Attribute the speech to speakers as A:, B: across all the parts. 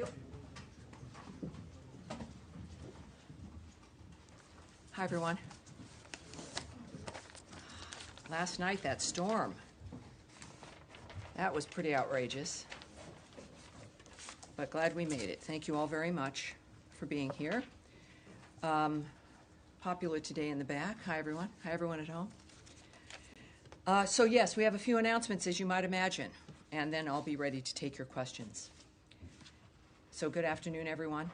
A: you. Hi, everyone. Last night, that storm. That was pretty outrageous. But glad we made it. Thank you all very much for being here. Popular today in the back. Hi, everyone. Hi, everyone at home. So yes, we have a few announcements, as you might imagine, and then I'll be ready to take your questions. So good afternoon, everyone.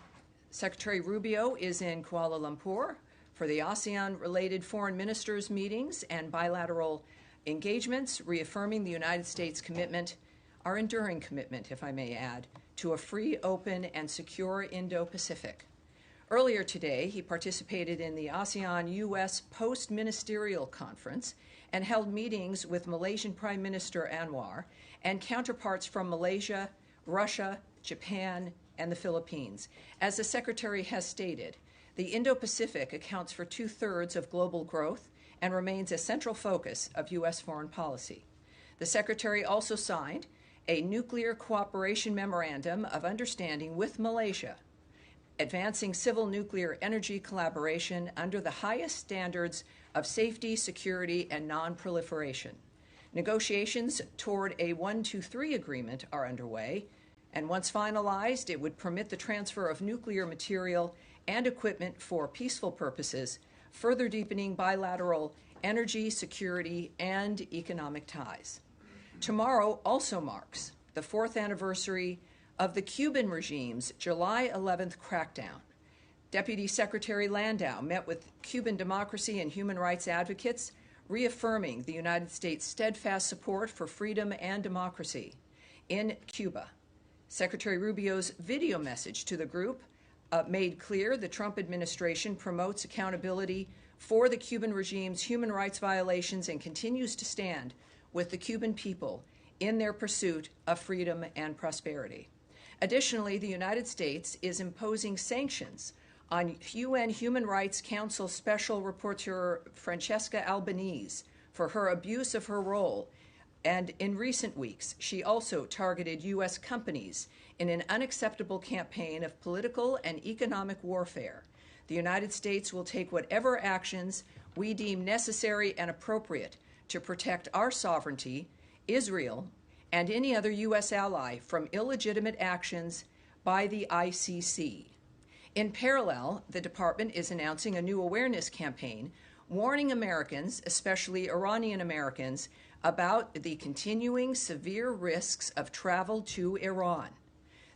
A: Secretary Rubio is in Kuala Lumpur for the ASEAN-related foreign ministers' meetings and bilateral engagements, reaffirming the United States' commitment, our enduring commitment, if I may add, to a free, open, and secure Indo-Pacific. Earlier today, he participated in the ASEAN-U.S. Post-Ministerial Conference and held meetings with Malaysian Prime Minister Anwar and counterparts from Malaysia, Russia, Japan, and the Philippines. As the Secretary has stated, the Indo-Pacific accounts for 2/3 of global growth and remains a central focus of U.S. foreign policy. The Secretary also signed a nuclear cooperation memorandum of understanding with Malaysia, advancing civil nuclear energy collaboration under the highest standards of safety, security, and non-proliferation. Negotiations toward a 1-2-3 agreement are underway, and once finalized, it would permit the transfer of nuclear material and equipment for peaceful purposes, further deepening bilateral energy, security, and economic ties. Tomorrow also marks the 4th anniversary of the Cuban regime's July 11th crackdown. Deputy Secretary Landau met with Cuban democracy and human rights advocates, reaffirming the United States' steadfast support for freedom and democracy in Cuba. Secretary Rubio's video message to the group made clear the Trump administration promotes accountability for the Cuban regime's human rights violations and continues to stand with the Cuban people in their pursuit of freedom and prosperity. Additionally, the United States is imposing sanctions on UN Human Rights Council Special Rapporteur Francesca Albanese for her abuse of her role, and in recent weeks, she also targeted U.S. companies in an unacceptable campaign of political and economic warfare. The United States will take whatever actions we deem necessary and appropriate to protect our sovereignty, Israel, and any other U.S. ally from illegitimate actions by the ICC. In parallel, the Department is announcing a new awareness campaign warning Americans, especially Iranian Americans, about the continuing severe risks of travel to Iran.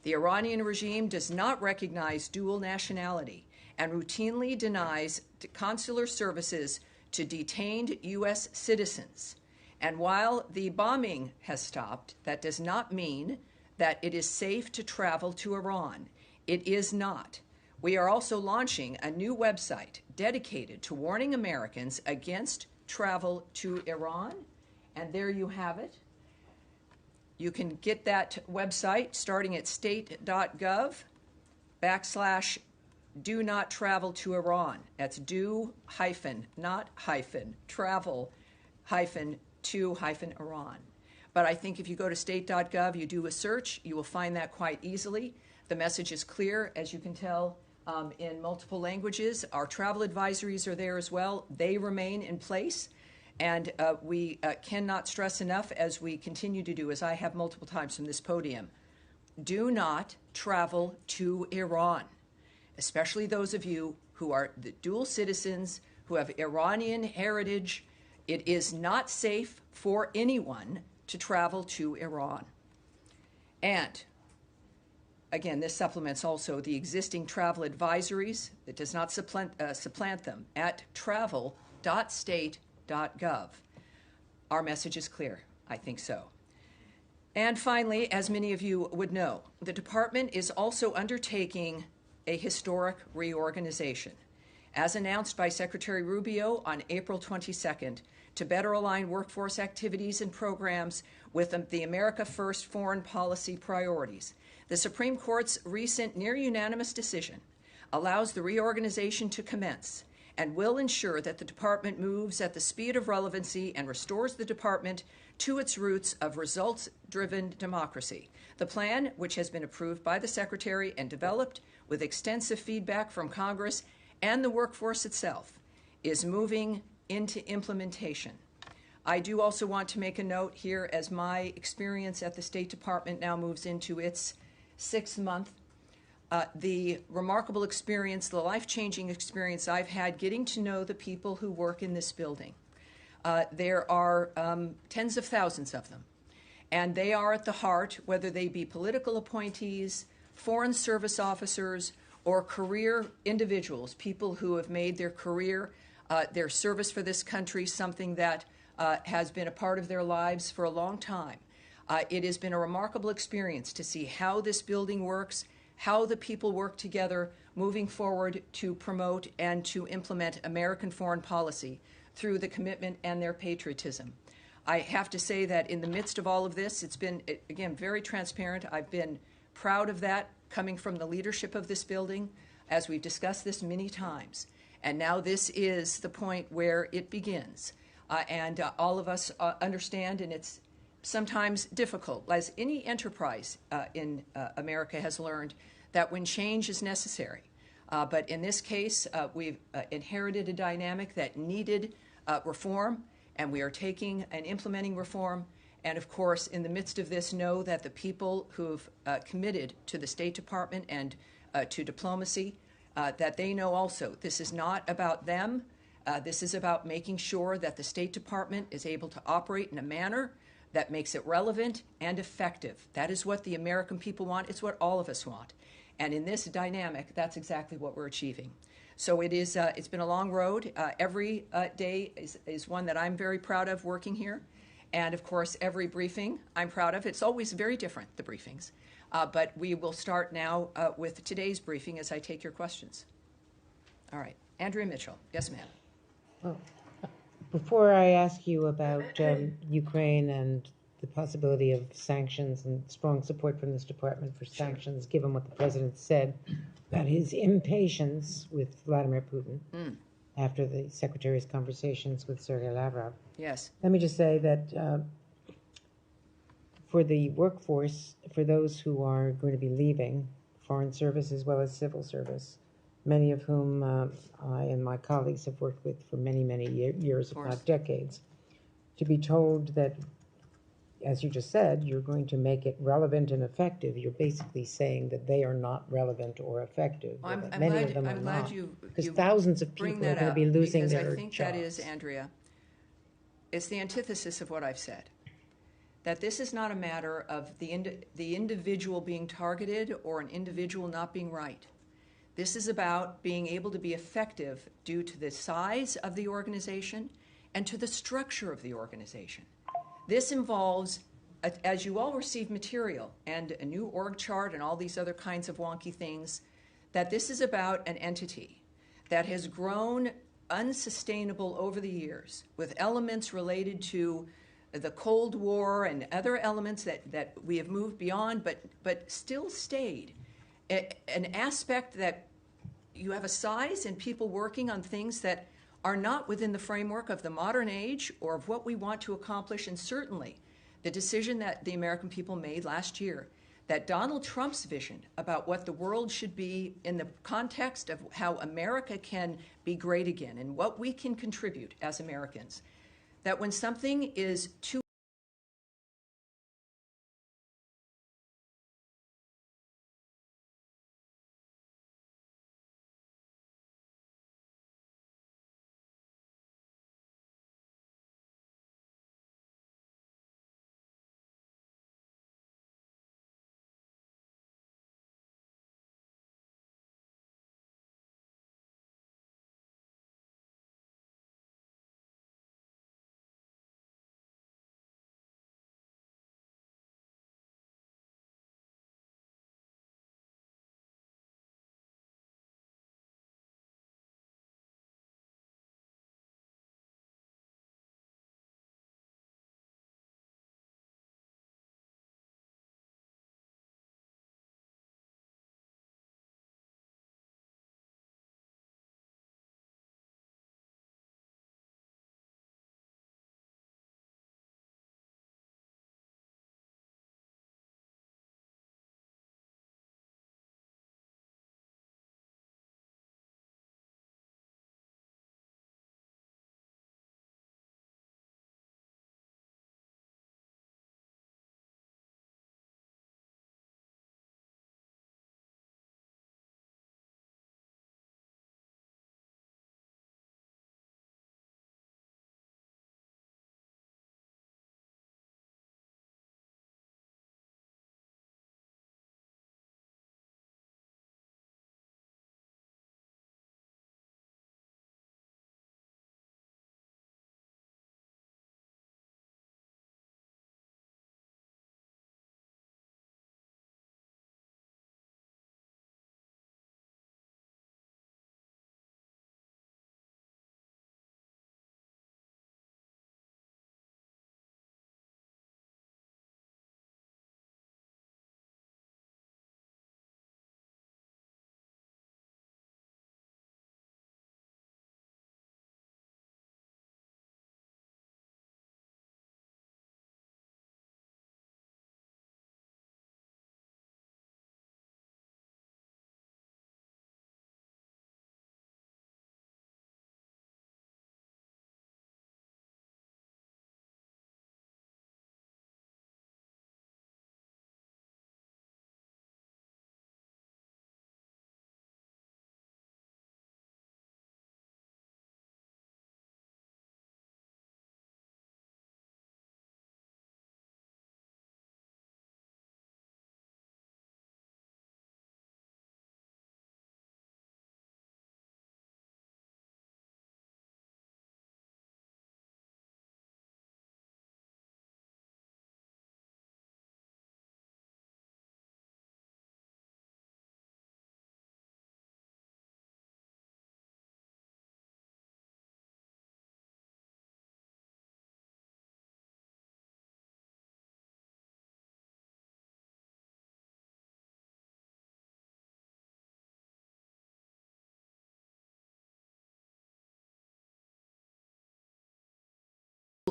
A: The Iranian regime does not recognize dual nationality and routinely denies consular services to detained U.S. citizens. And while the bombing has stopped, that does not mean that it is safe to travel to Iran. It is not. We are also launching a new website dedicated to warning Americans against travel to Iran. And there you have it. You can get that website starting at state.gov/do not travel to Iran. That's do hyphen, not hyphen, travel hyphen to hyphen Iran. But I think if you go to state.gov, you do a search, you will find that quite easily. The message is clear, as you can tell, in multiple languages. Our travel advisories are there as well. They remain in place. And we cannot stress enough, as we continue to do, as I have multiple times from this podium, do not travel to Iran, especially those of you who are the dual citizens, who have Iranian heritage. It is not safe for anyone to travel to Iran. And again, this supplements also the existing travel advisories. It does not supplant them at travel.state.gov. Our message is clear. I think so. And finally, as many of you would know, the department is also undertaking a historic reorganization, as announced by Secretary Rubio on April 22nd, to better align workforce activities and programs with the America First foreign policy priorities. The Supreme Court's recent near-unanimous decision allows the reorganization to commence, and will ensure that the department moves at the speed of relevancy and restores the department to its roots of results-driven democracy. The plan, which has been approved by the Secretary and developed with extensive feedback from Congress and the workforce itself, is moving into implementation. I do also want to make a note here as my experience at the State Department now moves into its 6th month. The remarkable experience, the life-changing experience I've had getting to know the people who work in this building. There are tens of thousands of them, and they are at the heart, whether they be political appointees, foreign service officers, or career individuals, people who have made their career, their service for this country, something that has been a part of their lives for a long time. It has been a remarkable experience to see how this building works, how the people work together moving forward to promote and to implement American foreign policy through the commitment and their patriotism. I have to say that in the midst of all of this, it's been, again, very transparent. I've been proud of that coming from the leadership of this building, as we've discussed this many times. And now this is the point where it begins. And all of us understand, and it's sometimes difficult, as any enterprise in America has learned, that when change is necessary. But in this case, we've inherited a dynamic that needed reform, and we are taking and implementing reform. And of course, in the midst of this, know that the people who've committed to the State Department and to diplomacy, that they know also this is not about them. This is about making sure that the State Department is able to operate in a manner that makes it relevant and effective. That is what the American people want. It's what all of us want. And in this dynamic, that's exactly what we're achieving. So it is, it's been a long road. Every day is one that I'm very proud of working here. And of course, every briefing I'm proud of. It's always very different, the briefings. But we will start now with today's briefing as I take your questions. All right. Andrea Mitchell. Yes, ma'am.
B: Well, before I ask you about Ukraine and the possibility of sanctions and strong support from this department for sanctions, given what the president said about his impatience with Vladimir Putin after the secretary's conversations with Sergei Lavrov.
A: Yes.
B: Let me just say that for the workforce, for those who are going to be leaving foreign service as well as civil service, many of whom I and my colleagues have worked with for many, many years, if not decades, to be told that, as you just said, you're going to make it relevant and effective. You're basically saying that they are not relevant or effective.
A: Well,
B: many of them are not. Because thousands of people are going to be losing their jobs.
A: I think that is, Andrea, it's the antithesis of what I've said. That this is not a matter of the individual being targeted or an individual not being right. This is about being able to be effective due to the size of the organization and to the structure of the organization. This involves, as you all receive material and a new org chart and all these other kinds of wonky things, that this is about an entity that has grown unsustainable over the years with elements related to the Cold War and other elements that we have moved beyond but still stayed. An aspect that you have a size and people working on things that are not within the framework of the modern age or of what we want to accomplish, and certainly the decision that the American people made last year, that Donald Trump's vision about what the world should be in the context of how America can be great again and what we can contribute as Americans, that when something is too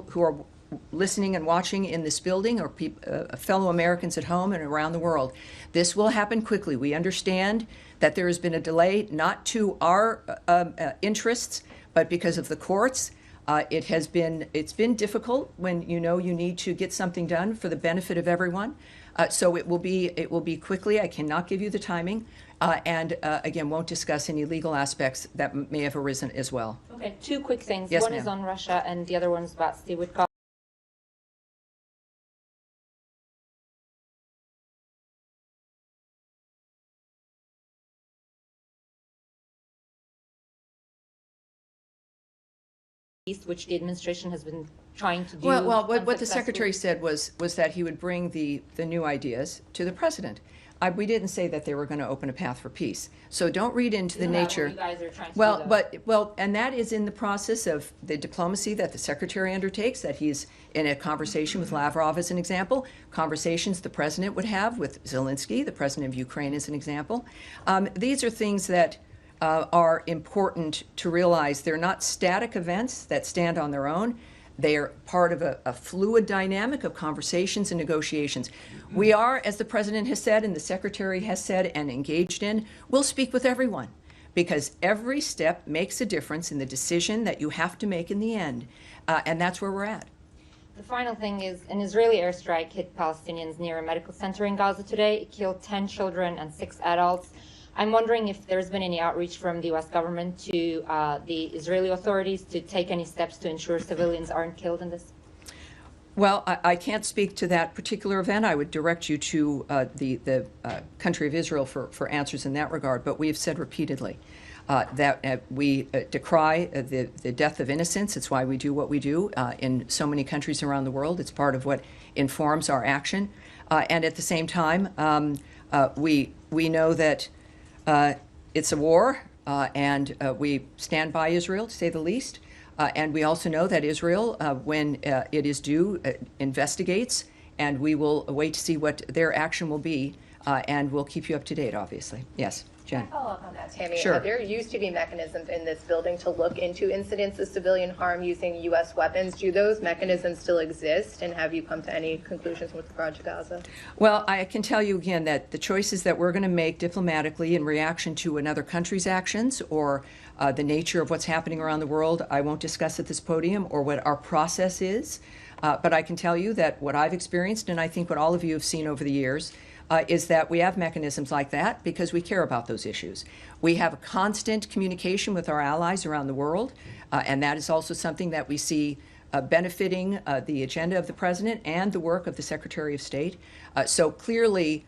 A: who are listening and watching in this building, or fellow Americans at home and around the world, this will happen quickly. We understand that there has been a delay, not to our interests, but because of the courts. It's been difficult when you know you need to get something done for the benefit of everyone. So it will be quickly. I cannot give you the timing, and again, won't discuss any legal aspects that may have arisen as well.
C: Okay, two quick things.
A: Yes,
C: one
A: ma'am.
C: is on Russia, and the other one's about Steve Witkoff. Which the administration has been trying to do.
A: Well, what the
C: unsuccessfully.
A: secretary said was that he would bring the new ideas to the president. We didn't say that they were going to open a path for peace. So don't read into the
C: Isn't that
A: nature.
C: what you guys are trying to do, though?
A: And that is in the process of the diplomacy that the secretary undertakes, that he's in a conversation with Lavrov as an example, conversations the president would have with Zelensky, the president of Ukraine as an example. These are things that are important to realize. They're not static events that stand on their own. They are part of a fluid dynamic of conversations and negotiations. We are, as the president has said and the secretary has said and engaged in, we'll speak with everyone, because every step makes a difference in the decision that you have to make in the end. And that's where we're at.
C: The final thing is an Israeli airstrike hit Palestinians near a medical center in Gaza today. It killed 10 children and 6 adults. I'm wondering if there's been any outreach from the U.S. government to the Israeli authorities to take any steps to ensure civilians aren't killed in this.
A: Well, I can't speak to that particular event. I would direct you to the country of Israel for answers in that regard. But we have said repeatedly that we decry the death of innocents. It's why we do what we do in so many countries around the world. It's part of what informs our action. And at the same time, we know that it's a war, and we stand by Israel, to say the least. And we also know that Israel, when it is due, investigates, and we will wait to see what their action will be, and we'll keep you up to date, obviously. Yes, Jen.
D: Can I follow up on that, Tammy?
A: Sure.
D: There used to be mechanisms in this building to look into incidents of civilian harm using U.S. weapons. Do those mechanisms still exist, and have you come to any conclusions with regard to Gaza?
A: Well, I can tell you again that the choices that we're going to make diplomatically in reaction to another country's actions, or the nature of what's happening around the world, I won't discuss at this podium, or what our process is. But I can tell you that what I've experienced, and I think what all of you have seen over the years, is that we have mechanisms like that because we care about those issues. We have constant communication with our allies around the world, and that is also something that we see benefiting the agenda of the president and the work of the Secretary of State. So clearly,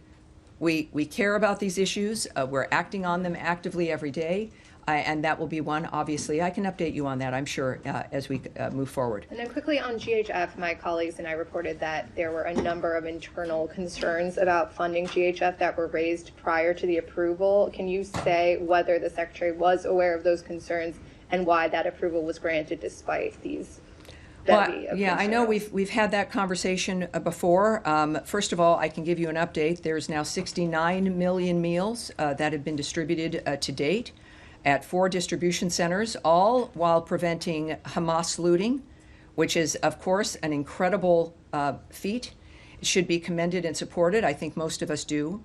A: we care about these issues. We're acting on them actively every day. And that will be one, obviously. I can update you on that, I'm sure, as we move forward.
D: And then quickly on GHF, my colleagues and I reported that there were a number of internal concerns about funding GHF that were raised prior to the approval. Can you say whether the Secretary was aware of those concerns and why that approval was granted despite these?
A: Well, yeah, I know we've had that conversation before. First of all, I can give you an update. There's now 69 million meals that have been distributed to date at 4 distribution centers, all while preventing Hamas looting, which is, of course, an incredible feat. It should be commended and supported. I think most of us do.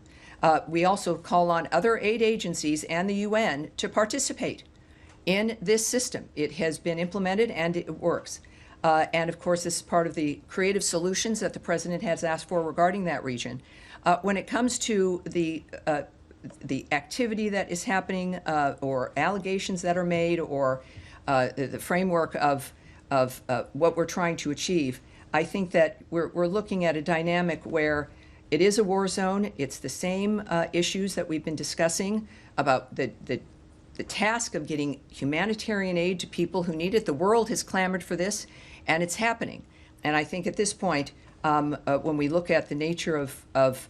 A: We also call on other aid agencies and the UN to participate in this system. It has been implemented and it works. And of course, this is part of the creative solutions that the president has asked for regarding that region. When it comes to the activity that is happening, or allegations that are made, or the framework of what we're trying to achieve, I think that we're looking at a dynamic where it is a war zone. It's the same issues that we've been discussing about the task of getting humanitarian aid to people who need it. The world has clamored for this, and it's happening. And I think at this point, when we look at the nature of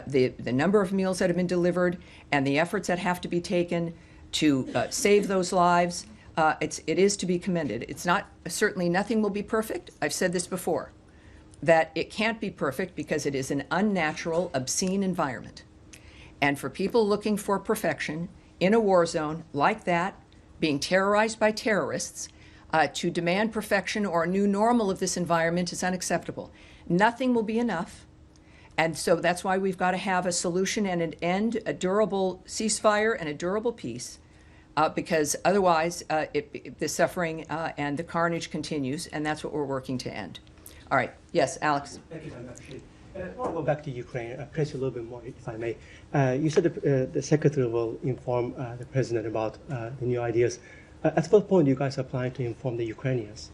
A: the number of meals that have been delivered and the efforts that have to be taken to save those lives, it is to be commended. It's not, certainly nothing will be perfect. I've said this before, that it can't be perfect because it is an unnatural, obscene environment. And for people looking for perfection in a war zone like that, being terrorized by terrorists, To demand perfection or a new normal of this environment is unacceptable. Nothing will be enough. And so that's why we've got to have a solution and an end, a durable ceasefire and a durable peace, because otherwise the suffering and the carnage continues, and that's what we're working to end. All right. Yes, Alex.
E: Thank you, Tammy. I appreciate it. I want to go back to Ukraine. Press you a little bit more, if I may. You said the secretary will inform the president about the new ideas. At what point do you guys are planning to inform the Ukrainians?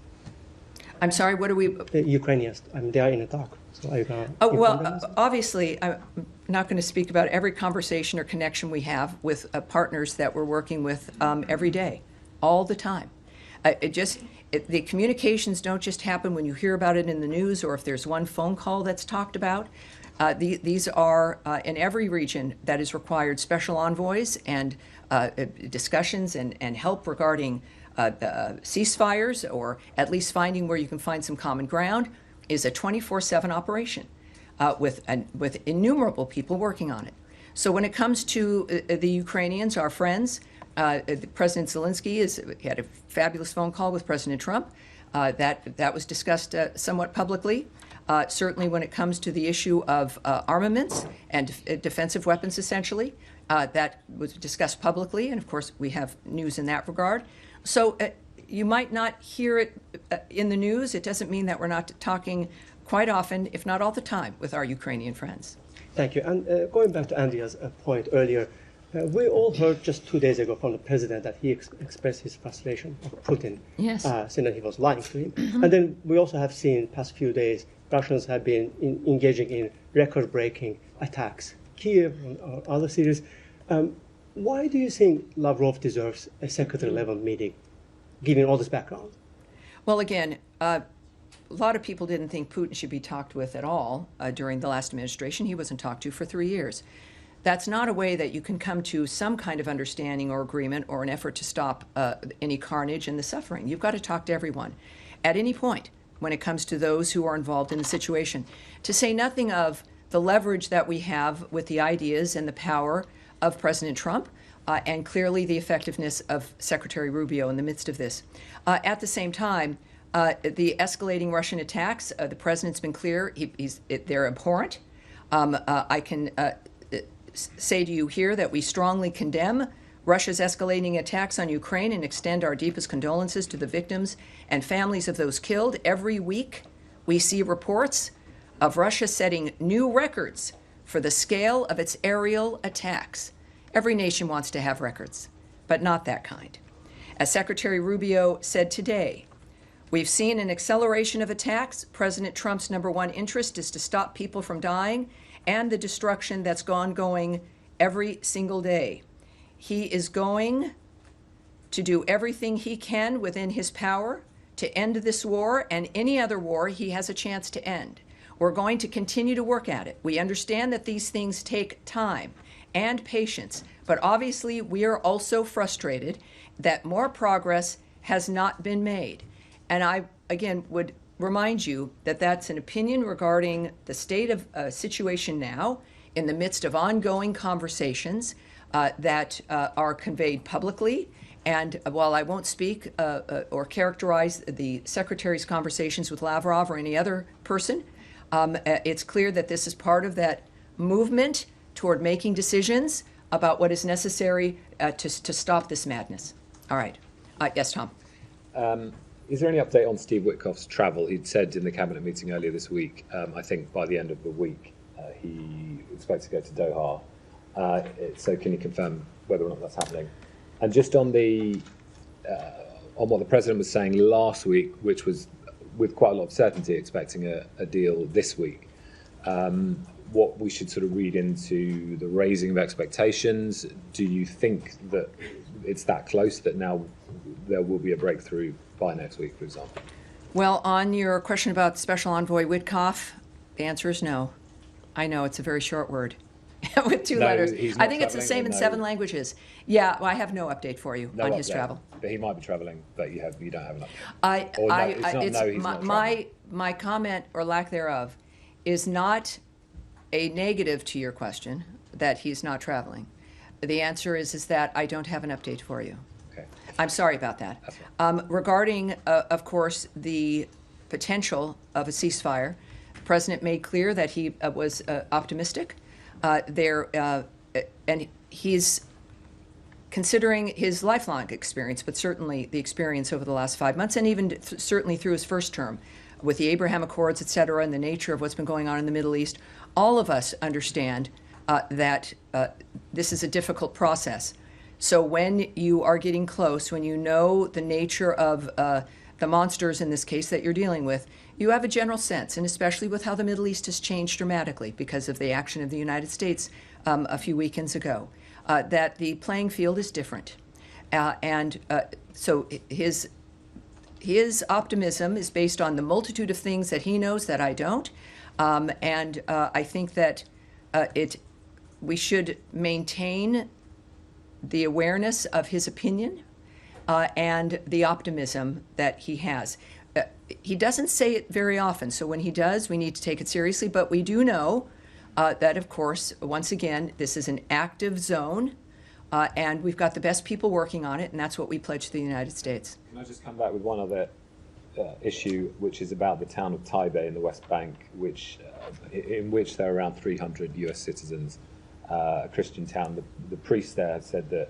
A: I'm sorry, what are we?
E: The Ukrainians. I mean, they are in a talk. So are you going to
A: Oh, well, obviously, I'm not going to speak about every conversation or connection we have with partners that we're working with every day, all the time. The communications don't just happen when you hear about it in the news or if there's one phone call that's talked about. These are, in every region that is required, special envoys and discussions and help regarding ceasefires, or at least finding where you can find some common ground, is a 24/7 operation with innumerable people working on it. So when it comes to the Ukrainians, our friends, President Zelensky had a fabulous phone call with President Trump. That was discussed somewhat publicly. Certainly when it comes to the issue of armaments and defensive weapons, essentially, that was discussed publicly, and of course we have news in that regard. So you might not hear it in the news. It doesn't mean that we're not talking quite often, if not all the time, with our Ukrainian friends.
E: Thank you. And going back to Andrea's point earlier, we all heard just 2 days ago from the president that he expressed his frustration of Putin,
A: Yes.
E: saying that he was lying to him. And then we also have seen past few days, Russians have been engaging in record-breaking attacks, Kiev or other cities. Why do you think Lavrov deserves a secretary-level meeting, given all this background?
A: Well, again, a lot of people didn't think Putin should be talked with at all during the last administration. He wasn't talked to for 3 years. That's not a way that you can come to some kind of understanding or agreement or an effort to stop any carnage and the suffering. You've got to talk to everyone at any point when it comes to those who are involved in the situation. To say nothing of the leverage that we have with the ideas and the power of President Trump, and clearly the effectiveness of Secretary Rubio in the midst of this. At the same time, the escalating Russian attacks, the president's been clear, they're abhorrent. I can say to you here that we strongly condemn Russia's escalating attacks on Ukraine and extend our deepest condolences to the victims and families of those killed. Every week, we see reports of Russia setting new records for the scale of its aerial attacks. Every nation wants to have records, but not that kind. As Secretary Rubio said today, we've seen an acceleration of attacks. President Trump's #1 interest is to stop people from dying and the destruction that's ongoing every single day. He is going to do everything he can within his power to end this war and any other war he has a chance to end. We're going to continue to work at it. We understand that these things take time and patience, but obviously we are also frustrated that more progress has not been made. And I, again, would remind you that that's an opinion regarding the state of situation now in the midst of ongoing conversations that are conveyed publicly. And while I won't speak or characterize the Secretary's conversations with Lavrov or any other person, it's clear that this is part of that movement toward making decisions about what is necessary to stop this madness. All right. Yes, Tom.
F: Is there any update on Steve Witkoff's travel? He'd said in the cabinet meeting earlier this week, I think by the end of the week, he expects to go to Doha. So can you confirm whether or not that's happening? And just on what the president was saying last week, which was with quite a lot of certainty expecting a deal this week, what we should sort of read into the raising of expectations. Do you think that it's that close that now there will be a breakthrough by next week, for example?
A: Well, on your question about Special Envoy Witkoff, the answer is no. I know, it's a very short word with 2 letters. I think it's the same in 7 languages. Yeah, well, I have no update for you on his travel.
F: But he might be traveling, but you don't have an update.
A: My comment or lack thereof is not a negative to your question that he's not traveling. The answer is that I don't have an update for you.
F: Okay.
A: I'm sorry about that. Regarding, of course, the potential of a ceasefire, the president made clear that he was optimistic. And he's considering his lifelong experience, but certainly the experience over the last 5 months, and even certainly through his first term, with the Abraham Accords, et cetera, and the nature of what's been going on in the Middle East, all of us understand that this is a difficult process. So when you are getting close, when you know the nature of the monsters in this case that you're dealing with, you have a general sense, and especially with how the Middle East has changed dramatically because of the action of the United States a few weekends ago, that the playing field is different. So his optimism is based on the multitude of things that he knows that I don't. I think that we should maintain the awareness of his opinion and the optimism that he has. He doesn't say it very often, so when he does, we need to take it seriously. But we do know that, of course, once again, this is an active zone, and we've got the best people working on it, and that's what we pledge to the United States.
F: Can I just come back with one other issue, which is about the town of Taibeh in the West Bank, in which there are around 300 U.S. citizens, a Christian town. The priest there said that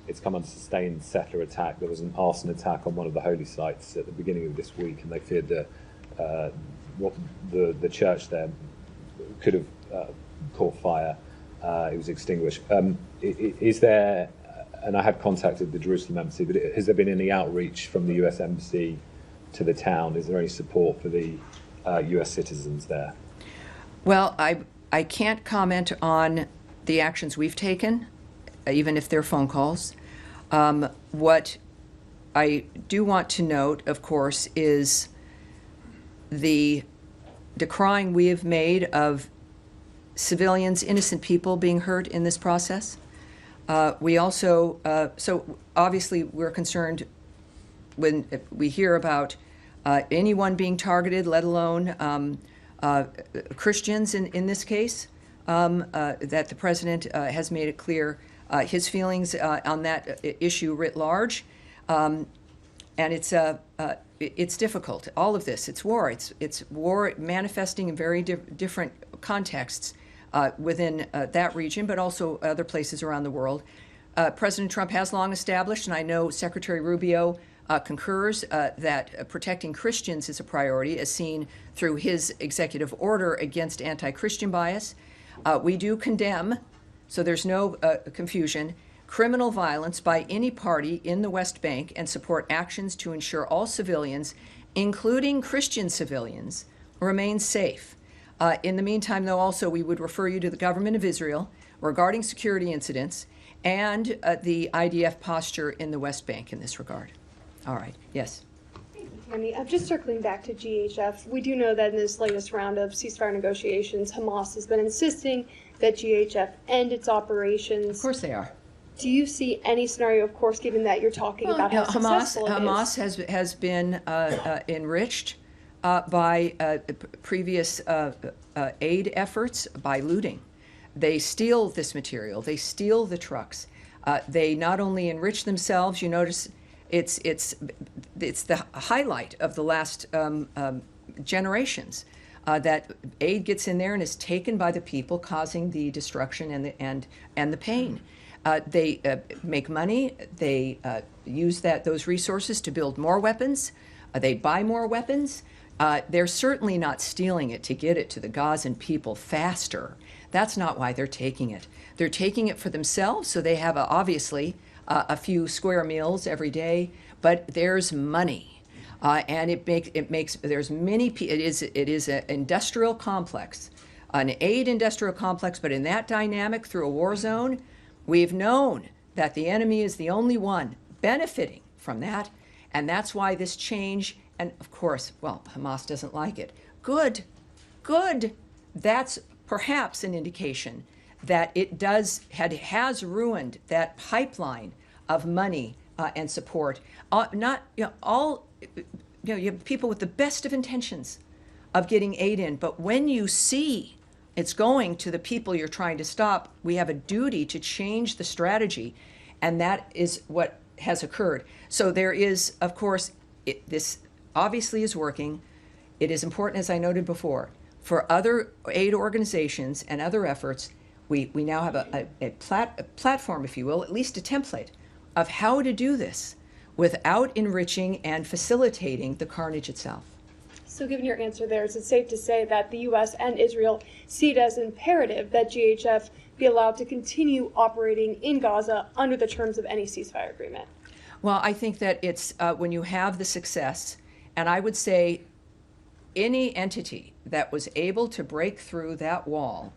F: it's come under sustained settler attack. There was an arson attack on one of the holy sites at the beginning of this week, and they feared that the church there could have caught fire. It was extinguished. Is there, and I have contacted the Jerusalem embassy, but has there been any outreach from the U.S. embassy to the town? Is there any support for the U.S. citizens there?
A: Well, I can't comment on the actions we've taken, even if they're phone calls. What I do want to note, of course, is the decrying we have made of civilians, innocent people being hurt in this process. We also, so obviously we're concerned when we hear about anyone being targeted, let alone Christians in this case, that the president has made it clear his feelings on that issue writ large. And it's difficult. All of this, it's war. It's war manifesting in very different contexts within that region, but also other places around the world. President Trump has long established, and I know Secretary Rubio concurs, that protecting Christians is a priority, as seen through his executive order against anti-Christian bias. We do condemn, so there's no confusion, criminal violence by any party in the West Bank and support actions to ensure all civilians, including Christian civilians, remain safe. In the meantime, though, also we would refer you to the government of Israel regarding security incidents and the IDF posture in the West Bank in this regard. All right. Yes.
G: Tammy, just circling back to GHF, we do know that in this latest round of ceasefire negotiations, Hamas has been insisting that GHF end its operations.
A: Of course they are.
G: Do you see any scenario, of course, given that you're talking about how successful it is?
A: Hamas has been enriched by previous aid efforts by looting. They steal this material. They steal the trucks. They not only enrich themselves. You notice it's the highlight of the last generations that aid gets in there and is taken by the people, causing the destruction and the pain. They make money. They use those resources to build more weapons. They buy more weapons. They're certainly not stealing it to get it to the Gazan people faster. That's not why they're taking it. They're taking it for themselves, so they have obviously a few square meals every day. But there's money, and there's many. It is an industrial complex, an aid industrial complex. But in that dynamic, through a war zone, we've known that the enemy is the only one benefiting from that, and that's why this change. And of course, well, Hamas doesn't like it. Good. That's perhaps an indication that it has ruined that pipeline of money and support. You have people with the best of intentions of getting aid in, but when you see it's going to the people you're trying to stop, we have a duty to change the strategy And that is what has occurred. So there is, of course, this obviously is working. It is important, as I noted before, for other aid organizations and other efforts, we now have a platform, if you will, at least a template of how to do this without enriching and facilitating the carnage itself.
G: So given your answer there, is it safe to say that the U.S. and Israel see it as imperative that GHF be allowed to continue operating in Gaza under the terms of any ceasefire agreement?
A: Well, I think that it's when you have the success, and I would say any entity that was able to break through that wall,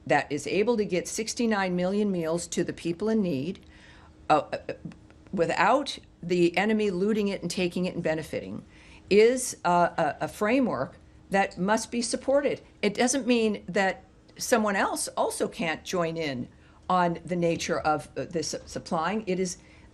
A: that is able to get 69 million meals to the people in need, without the enemy looting it and taking it and benefiting, is a framework that must be supported. It doesn't mean that someone else also can't join in on the nature of this supplying.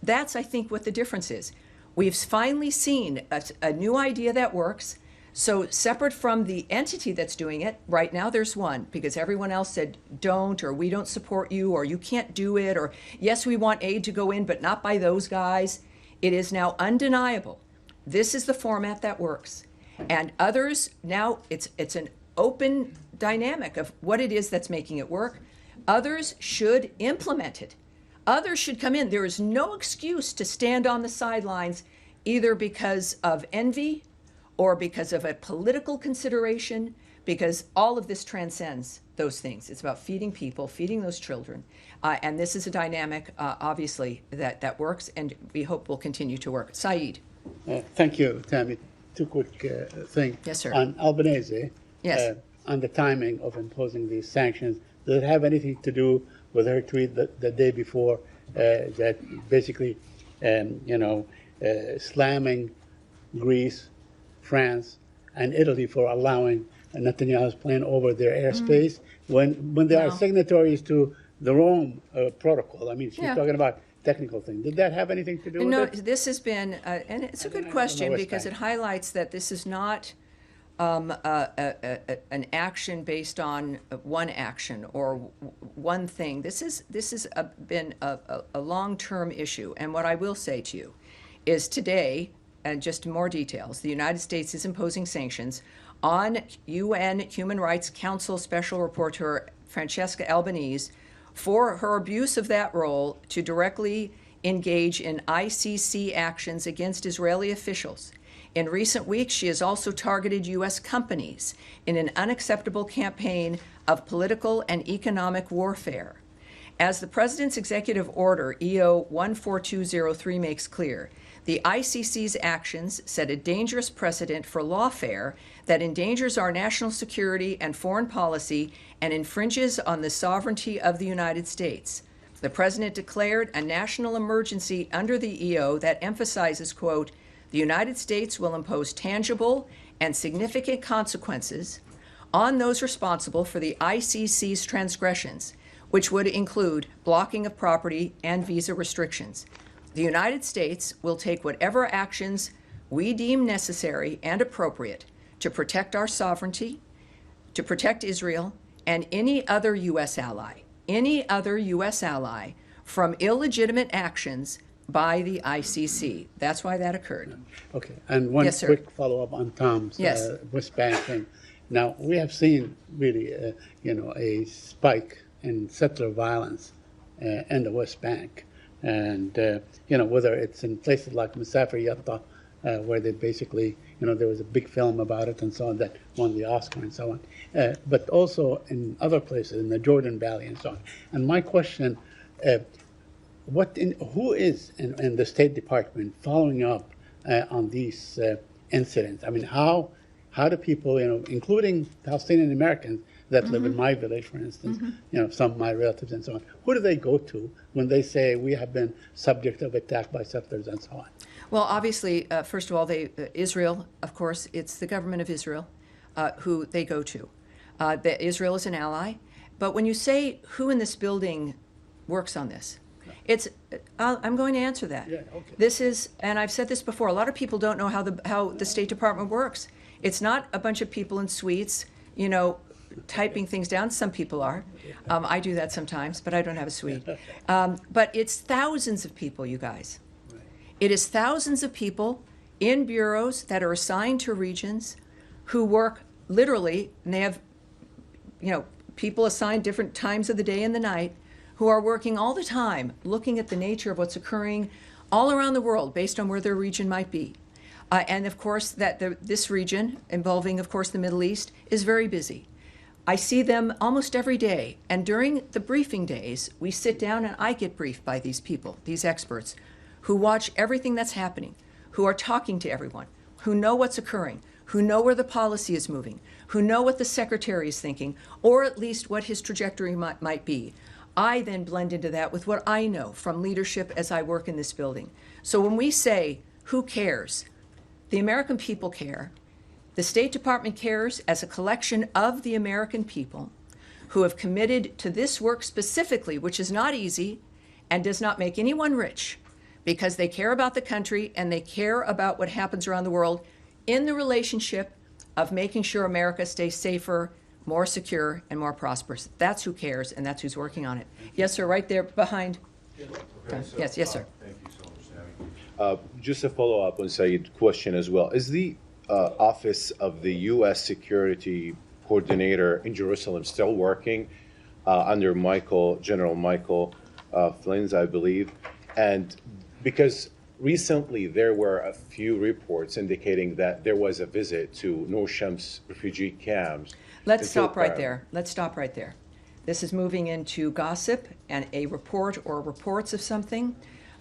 A: That's, I think, what the difference is. We've finally seen a new idea that works. So separate from the entity that's doing it, right now there's one, because everyone else said don't, or we don't support you, or you can't do it, or yes, we want aid to go in, but not by those guys. It is now undeniable. This is the format that works. And others, now it's an open dynamic of what it is that's making it work. Others should implement it. Others should come in. There is no excuse to stand on the sidelines either because of envy or because of a political consideration, because all of this transcends those things. It's about feeding people, feeding those children. And this is a dynamic, obviously, that works, and we hope will continue to work. Saeed.
H: Thank you, Tammy. Two quick things.
A: Yes, sir.
H: On Albanese,
A: Yes.
H: on the timing of imposing these sanctions, does it have anything to do with her tweet the day before that basically, slamming Greece, France, and Italy for allowing Netanyahu's plane over their airspace when they are signatories to the Rome protocol? I mean, she's talking about technical things. Did that have anything to do with
A: No,
H: it?
A: this has been, and it's a good question because it highlights that this is not an action based on one action or one thing. This has been a long-term issue. And what I will say to you is today, and just more details, the United States is imposing sanctions on UN Human Rights Council Special Rapporteur Francesca Albanese for her abuse of that role to directly engage in ICC actions against Israeli officials. In recent weeks, she has also targeted U.S. companies in an unacceptable campaign of political and economic warfare. As the President's Executive Order, EO 14203, makes clear, the ICC's actions set a dangerous precedent for lawfare that endangers our national security and foreign policy and infringes on the sovereignty of the United States. The President declared a national emergency under the EO that emphasizes, quote, the United States will impose tangible and significant consequences on those responsible for the ICC's transgressions, which would include blocking of property and visa restrictions. The United States will take whatever actions we deem necessary and appropriate to protect our sovereignty, to protect Israel, and any other U.S. ally from illegitimate actions by the ICC. That's why that occurred.
H: Okay, and one
A: Yes, sir.
H: quick follow-up on Tom's
A: Yes.
H: West Bank thing. Now, we have seen really, a spike in settler violence in the West Bank. And, whether it's in places like Musafir Yatta, where they basically, there was a big film about it and so on that won the Oscar and so on, but also in other places, in the Jordan Valley and so on. And my question, who is in the State Department following up on these incidents? I mean, how do people, including Palestinian Americans that live in my village, for instance, some of my relatives and so on, who do they go to when they say we have been subject of attack by settlers and so on?
A: Well, obviously, first of all, Israel, of course, it's the government of Israel who they go to. Israel is an ally. But when you say who in this building works on this, I'm going to answer that.
H: Yeah, okay.
A: This is, and I've said this before, a lot of people don't know how the State Department works. It's not a bunch of people in suites, typing things down. Some people are. I do that sometimes, but I don't have a suite. But it's thousands of people, you guys. It is thousands of people in bureaus that are assigned to regions who work literally, and they have, people assigned different times of the day and the night, who are working all the time looking at the nature of what's occurring all around the world based on where their region might be. And of course, this region, involving, of course, the Middle East, is very busy. I see them almost every day. And during the briefing days, we sit down and I get briefed by these people, these experts, who watch everything that's happening, who are talking to everyone, who know what's occurring, who know where the policy is moving, who know what the secretary is thinking, or at least what his trajectory might be. I then blend into that with what I know from leadership as I work in this building. So when we say, who cares? The American people care. The State Department cares as a collection of the American people who have committed to this work specifically, which is not easy and does not make anyone rich, because they care about the country and they care about what happens around the world in the relationship of making sure America stays safer, more secure, and more prosperous. That's who cares, and that's who's working on it. Yes, sir, right there behind.
I: Okay, so,
A: yes, sir.
I: Thank you so much, Sammy.
J: Just a follow-up on Saeed's question as well. Is the Office of the U.S. Security Coordinator in Jerusalem still working under General Michael Flynn, I believe? And because recently there were a few reports indicating that there was a visit to Noor Shams refugee camps.
A: Let's stop right there. Let's stop right there. This is moving into gossip and a report or reports of something.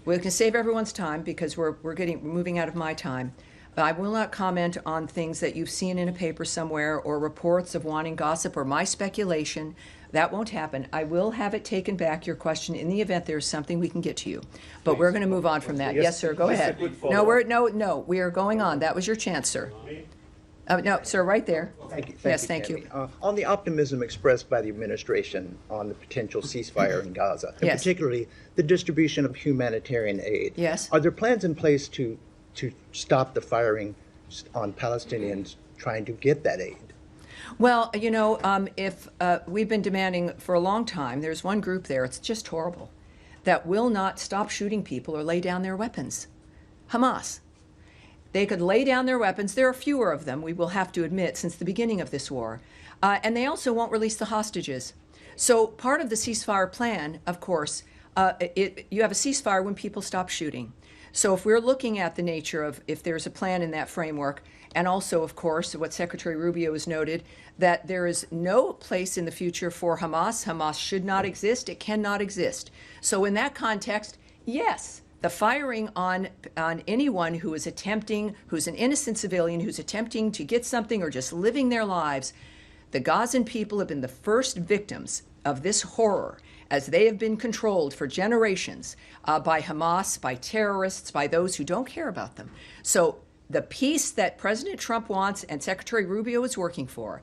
A: We can save everyone's time because we're moving out of my time. But I will not comment on things that you've seen in a paper somewhere or reports of wanting gossip or my speculation. That won't happen. I will have it taken back, your question, in the event there's something we can get to you. But
J: Please.
A: We're going to move on from that. Yes, sir, go ahead. No, we are going on. That was your chance, sir. No, sir, right there.
K: Thank you.
A: Thank you.
K: On the optimism expressed by the administration on the potential ceasefire in Gaza, and
A: Yes.
K: particularly the distribution of humanitarian aid,
A: Yes.
K: are there plans in place to stop the firing on Palestinians trying to get that aid?
A: Well, if we've been demanding for a long time, there's one group there, it's just horrible, that will not stop shooting people or lay down their weapons. Hamas. They could lay down their weapons. There are fewer of them, we will have to admit, since the beginning of this war. And they also won't release the hostages. So part of the ceasefire plan, of course, you have a ceasefire when people stop shooting. So if we're looking at the nature of if there's a plan in that framework, and also, of course, what Secretary Rubio has noted, that there is no place in the future for Hamas. Hamas should not exist. It cannot exist. So in that context, yes, the firing on anyone who is attempting, who's an innocent civilian, who's attempting to get something or just living their lives, the Gazan people have been the first victims of this horror, as they have been controlled for generations by Hamas, by terrorists, by those who don't care about them. So the peace that President Trump wants and Secretary Rubio is working for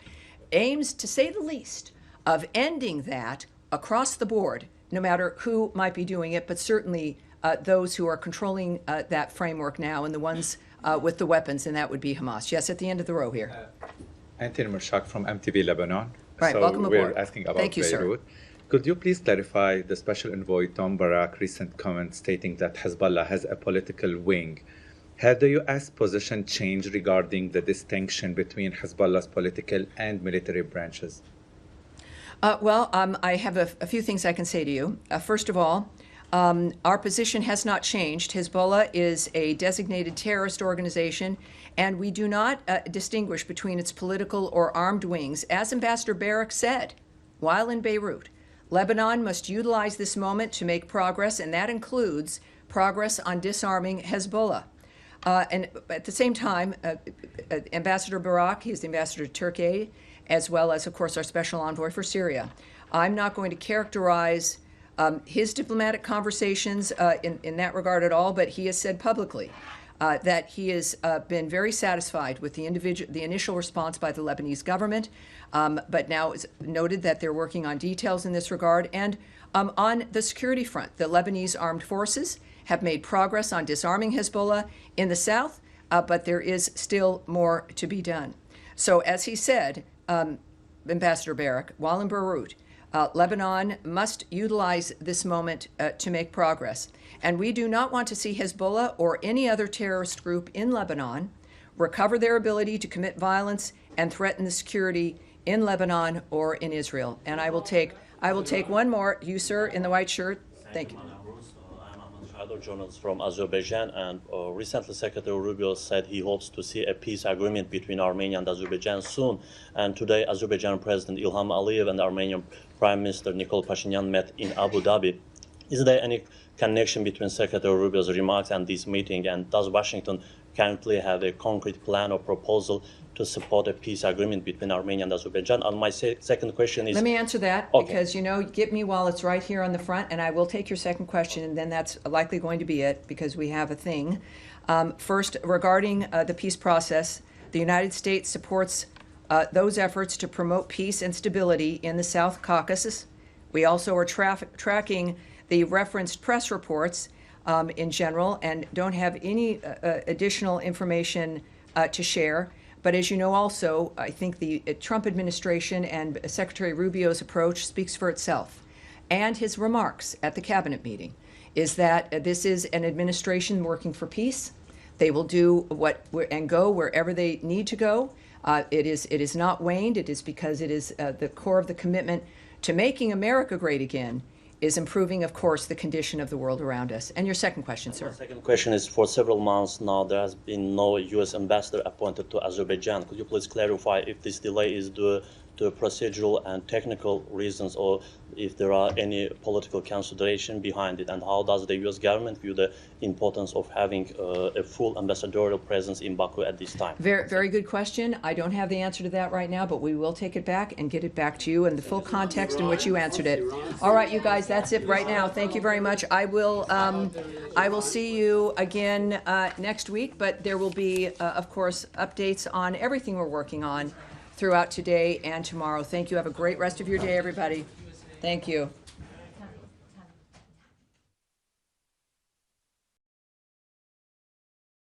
A: aims, to say the least, of ending that across the board, no matter who might be doing it, but certainly those who are controlling that framework now and the ones with the weapons, and that would be Hamas. Yes, at the end of the row here.
L: Anthony Mershak from MTV Lebanon.
A: Right, welcome aboard.
L: We're asking about
A: Thank you,
L: Beirut.
A: sir.
L: Could you please clarify the Special Envoy Tom Barak's recent comment stating that Hezbollah has a political wing? Has the U.S. position changed regarding the distinction between Hezbollah's political and military branches?
A: I have a few things I can say to you. First of all, our position has not changed. Hezbollah is a designated terrorist organization, and we do not distinguish between its political or armed wings. As Ambassador Barak said while in Beirut, Lebanon must utilize this moment to make progress, and that includes progress on disarming Hezbollah. And at the same time, Ambassador Barak, he's the ambassador to Turkey, as well as, of course, our special envoy for Syria. I'm not going to characterize his diplomatic conversations in that regard at all, but he has said publicly that he has been very satisfied with the initial response by the Lebanese government, but now it's noted that they're working on details in this regard. And on the security front, the Lebanese armed forces have made progress on disarming Hezbollah in the south, but there is still more to be done. So as he said, Ambassador Barak, while in Beirut, Lebanon must utilize this moment to make progress. And we do not want to see Hezbollah or any other terrorist group in Lebanon recover their ability to commit violence and threaten the security in Lebanon or in Israel. And I will take one more. You, sir, in the white shirt. Thank you.
M: Other journalists from Azerbaijan, and recently Secretary Rubio said he hopes to see a peace agreement between Armenia and Azerbaijan soon. And today, Azerbaijan President Ilham Aliyev and Armenian Prime Minister Nikol Pashinyan met in Abu Dhabi. Is there any connection between Secretary Rubio's remarks and this meeting? And does Washington currently have a concrete plan or proposal to support a peace agreement between Armenia and Azerbaijan? And my second question is...
A: Let me answer that,
M: okay,
A: because, get me while it's right here on the front, and I will take your second question, and then that's likely going to be it, because we have a thing. First, regarding the peace process, the United States supports those efforts to promote peace and stability in the South Caucasus. We also are tracking the referenced press reports in general and don't have any additional information to share. But as you know also, I think the Trump administration and Secretary Rubio's approach speaks for itself. And his remarks at the cabinet meeting is that this is an administration working for peace. They will do and go wherever they need to go. It is not waned. It is because it is the core of the commitment to making America great again is improving, of course, the condition of the world around us. And your second question, sir.
M: My second question is, for several months now, there has been no U.S. ambassador appointed to Azerbaijan. Could you please clarify if this delay is due to procedural and technical reasons, or if there are any political consideration behind it? And how does the U.S. government view the importance of having a full ambassadorial presence in Baku at this time?
A: Very, very good question. I don't have the answer to that right now, but we will take it back and get it back to you in the full context in which you answered it. All right, you guys, that's it right now. Thank you very much. I will see you again next week, but there will be, of course, updates on everything we're working on throughout today and tomorrow. Thank you. Have a great rest of your day, everybody. Thank you.